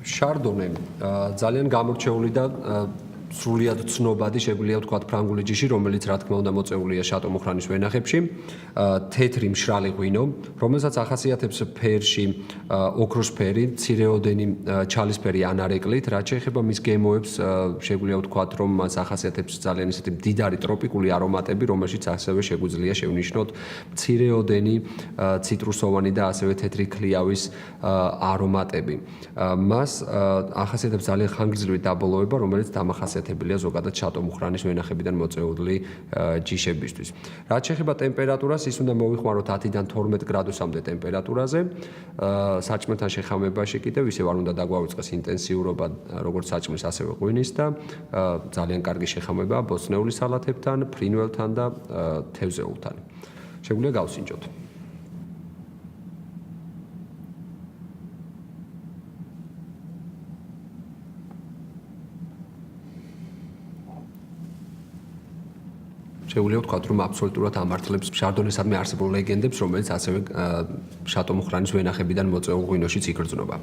შარდონე ძალიან გამორჩეული და სრულიად ცნობადი შეგვიძლია ვთქვათ ფრანგული ჯიში, რომელიც რა თქმა უნდა მოწეულია შატო მუხრანის ვენახებში, თეთრი მშრალი ღვინო, რომელსაც ახასიათებს ფერში ოქროსფერი, მცირეოდენი ჩალისფერი ანარეკლით, რაც შეეხება მის გემოებს, შეგვიძლია ვთქვათ, რომ მას ახასიათებს ძალიან ისეთი მდიდარი ტროპიკული არომატები, რომელშიც ასევე შეგვიძლია შევნიშნოთ მცირეოდენი ციტრუსოვანი და ასევე თეთრი ქლიავის არომატები. მას ახასიათებს ძალიან ხანგრძლივი დაბოლოება, რომელიც დამახასიათებელია ზოგადად შატო მუხრანის ვენახებიდან მოწეული ჯიშებისთვის. რაც შეეხება ტემპერატურას, ის უნდა მოვიხმაროთ 10-დან 12 გრადუსამდე ტემპერატურაზე. საჭმელთან შეხამებაში კიდევ ისევ არ უნდა დაგვაუწყეს ინტენსიურობა როგორც საჭმლის, ასევე ღვინის და ძალიან კარგი შეხამებაა ბოსტნეული სალათებთან, ფრინველთან და თევზეულთან. შეგვიძლია გავსინჯოთ. შეგვიძლია ვთქვათ, რომ აბსოლუტურად ამართლებს შარდონესადმი არსებულ ლეგენდებს, რომელიც ასევე შატო მუხრანის ვენახებიდან მოწეულ ღვინოშიც იგრძნობა.